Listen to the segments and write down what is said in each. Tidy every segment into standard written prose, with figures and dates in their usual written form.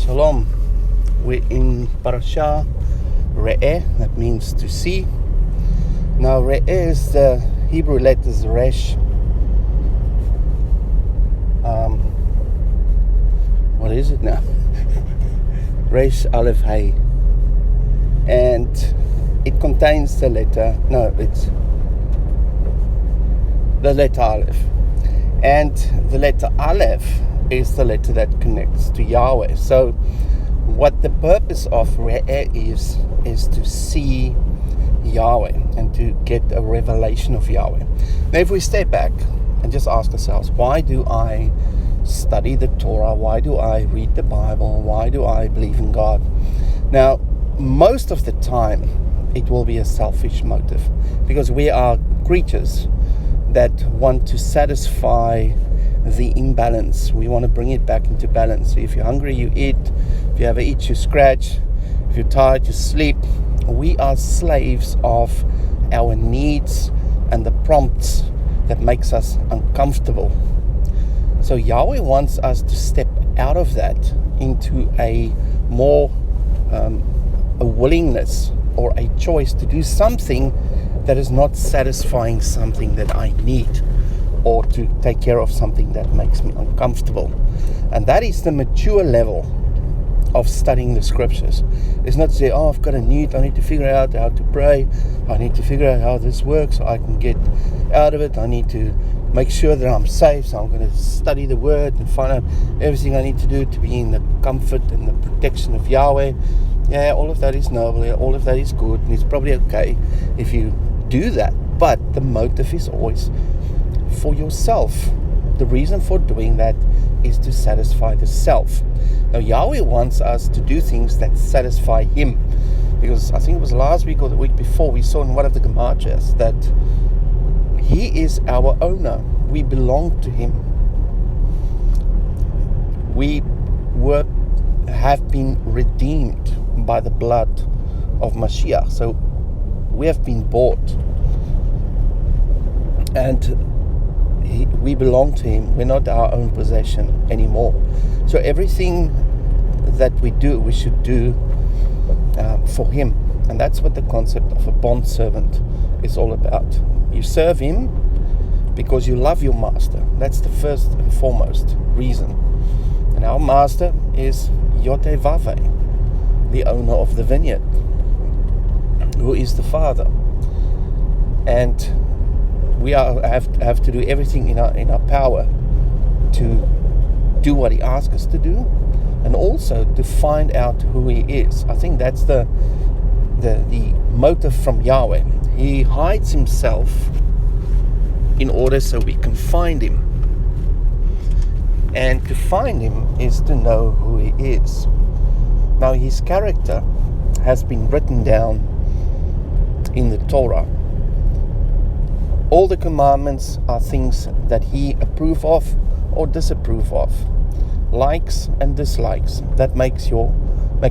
Shalom. We're in Parashah Re'eh, that means to see. Now Re'eh is the Hebrew letters Resh. What is it now? Resh Aleph Hey. And it contains the letter, it's the letter Aleph. And the letter Aleph is the letter that connects to Yahweh. So what the purpose of Re'eh is to see Yahweh and to get a revelation of Yahweh. Now if we step back and just ask ourselves, why do I study the Torah? Why do I read the Bible? Why do I believe in God? Now most of the time it will be a selfish motive, because we are creatures that want to satisfy the imbalance. We want to bring it back into balance. So if you're hungry, you eat. If you have an itch, you scratch. If you're tired, you sleep. We are slaves of our needs and the prompts that makes us uncomfortable. So Yahweh wants us to step out of that into a more a willingness or a choice to do something that is not satisfying something that I need, or to take care of something that makes me uncomfortable. And that is the mature level of studying the scriptures. It's not to say, I've got a need, I need to figure out how to pray, I need to figure out how this works so I can get out of it, I need to make sure that I'm safe, so I'm going to study the word and find out everything I need to do to be in the comfort and the protection of Yahweh. Yeah, all of that is noble, all of that is good, and it's probably okay if you do that, but the motive is always for yourself. The reason for doing that is to satisfy the self. Now Yahweh wants us to do things that satisfy Him, because I think it was last week or the week before we saw in one of the Gemachas that He is our owner. We belong to Him. We have been redeemed by the blood of Mashiach. So we have been bought, and we belong to Him. We're not our own possession anymore. So everything that we do, we should do for Him. And that's what the concept of a bond servant is all about. You serve Him because you love your master. That's the first and foremost reason. And our master is Yotevave, the owner of the vineyard, who is the Father. And we have to do everything in our power to do what He asks us to do, and also to find out who He is. I think that's the motive from Yahweh. He hides Himself in order so we can find Him. And to find Him is to know who He is. Now His character has been written down in the Torah. All the commandments are things that He approves of or disapproves of. Likes and dislikes. That make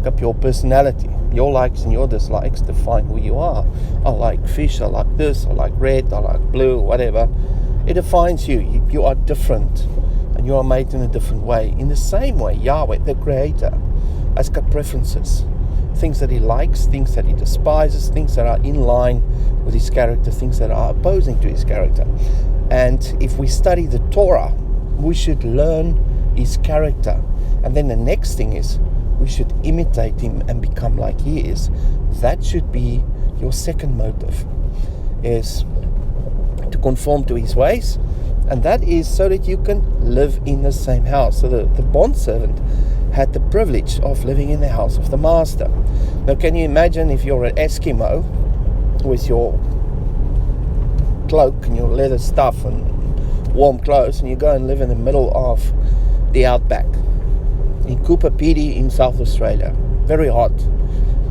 up your personality. Your likes and your dislikes define who you are. I like fish, I like this, I like red, I like blue, whatever. It defines you. You are different, and you are made in a different way. In the same way, Yahweh, the Creator, has got preferences. Things that He likes, things that He despises, things that are in line with His character, things that are opposing to His character. And if we study the Torah, we should learn His character. And then the next thing is, we should imitate Him and become like He is. That should be your second motive, is to conform to His ways. And that is so that you can live in the same house. So the bondservant had the privilege of living in the house of the master. Now can you imagine if you're an Eskimo with your cloak and your leather stuff and warm clothes, and you go and live in the middle of the outback in Cooper Pedy in South Australia. Very hot.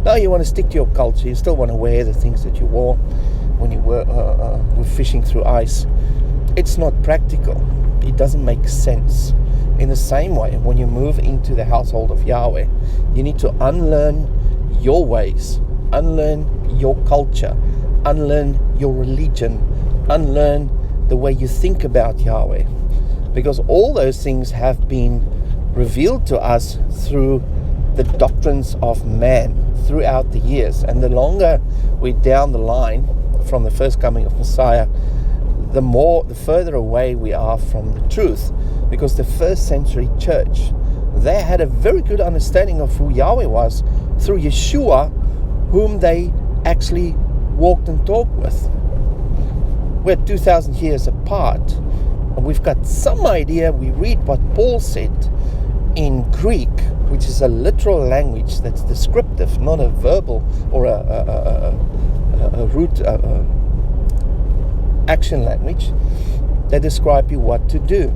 Now you want to stick to your culture. You still want to wear the things that you wore when you were fishing through ice. It's not practical. It doesn't make sense. In the same way, when you move into the household of Yahweh, you need to unlearn your ways, unlearn your culture, unlearn your religion, unlearn the way you think about Yahweh. Because all those things have been revealed to us through the doctrines of man throughout the years. And the longer we're down the line from the first coming of Messiah, the further away we are from the truth. Because the first century church, they had a very good understanding of who Yahweh was through Yeshua, whom they actually walked and talked with. We're 2,000 years apart, and we've got some idea. We read what Paul said in Greek, which is a literal language that's descriptive, not a verbal or a root action language that describe you what to do.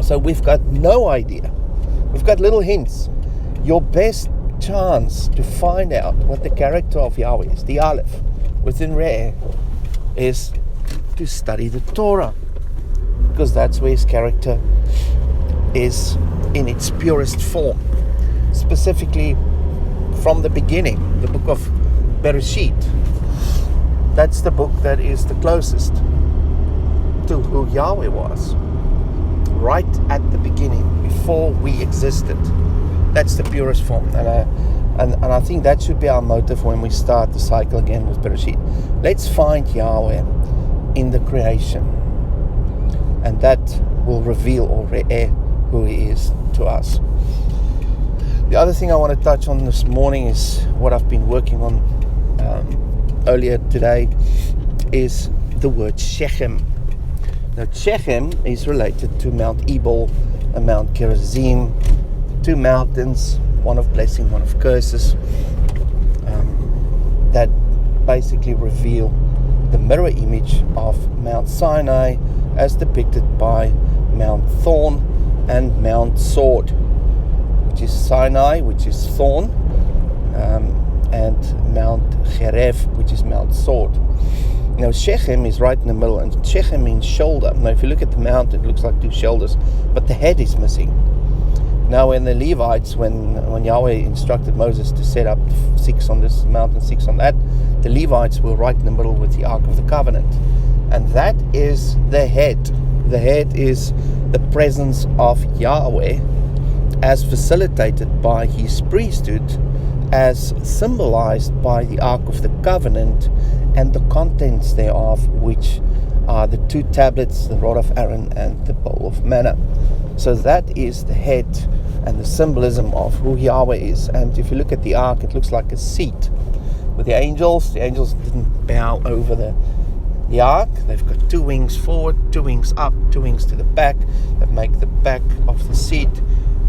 So we've got no idea. We've got little hints. Your best chance to find out what the character of Yahweh is, the Aleph, within Re'eh, is to study the Torah, because that's where his character is in its purest form. Specifically from the beginning, the book of Bereshit. That's the book that is the closest to who Yahweh was. Right at the beginning, before we existed. That's the purest form. And I think that should be our motive when we start the cycle again with Bereshit. Let's find Yahweh in the creation. And that will reveal or re'eh who he is to us. The other thing I want to touch on this morning is what I've been working on earlier today, is the word Shechem. Now Shechem is related to Mount Ebal and Mount Gerizim, two mountains, one of blessing, one of curses, that basically reveal the mirror image of Mount Sinai as depicted by Mount Thorn and Mount Sword, which is Sinai, which is thorn, and Mount Cherev, which is Mount Sword. Now Shechem is right in the middle, and Shechem means shoulder. Now if you look at the mountain, it looks like two shoulders, but the head is missing. Now when the Levites, when Yahweh instructed Moses to set up 6 on this mountain, 6 on that, the Levites were right in the middle with the Ark of the Covenant. And that is the head. The head is the presence of Yahweh as facilitated by his priesthood, as symbolized by the Ark of the Covenant and the contents thereof, which are the 2 tablets, the rod of Aaron and the bowl of manna. So that is the head and the symbolism of who Yahweh is. And if you look at the ark, it looks like a seat with the angels. The angels didn't bow over the ark. They've got 2 wings forward, 2 wings up, 2 wings to the back that make the back of the seat,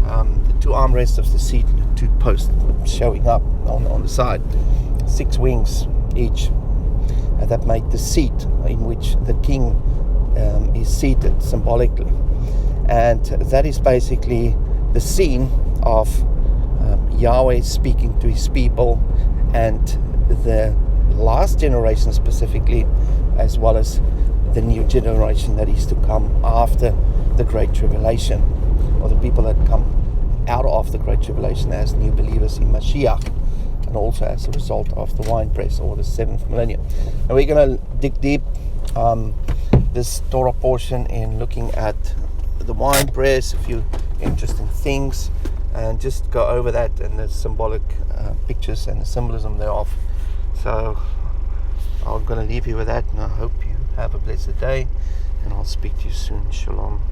the 2 armrests of the seat, and the 2 posts showing up on the side. 6 wings each. And that made the seat in which the king is seated symbolically. And that is basically the scene of Yahweh speaking to his people, and the last generation specifically, as well as the new generation that is to come after the Great Tribulation, or the people that come out of the Great Tribulation as new believers in Mashiach, and also as a result of the winepress or the 7th millennium. And we're going to dig deep this Torah portion in looking at the winepress, a few interesting things, and just go over that and the symbolic pictures and the symbolism thereof. So I'm going to leave you with that, and I hope you have a blessed day, and I'll speak to you soon. Shalom.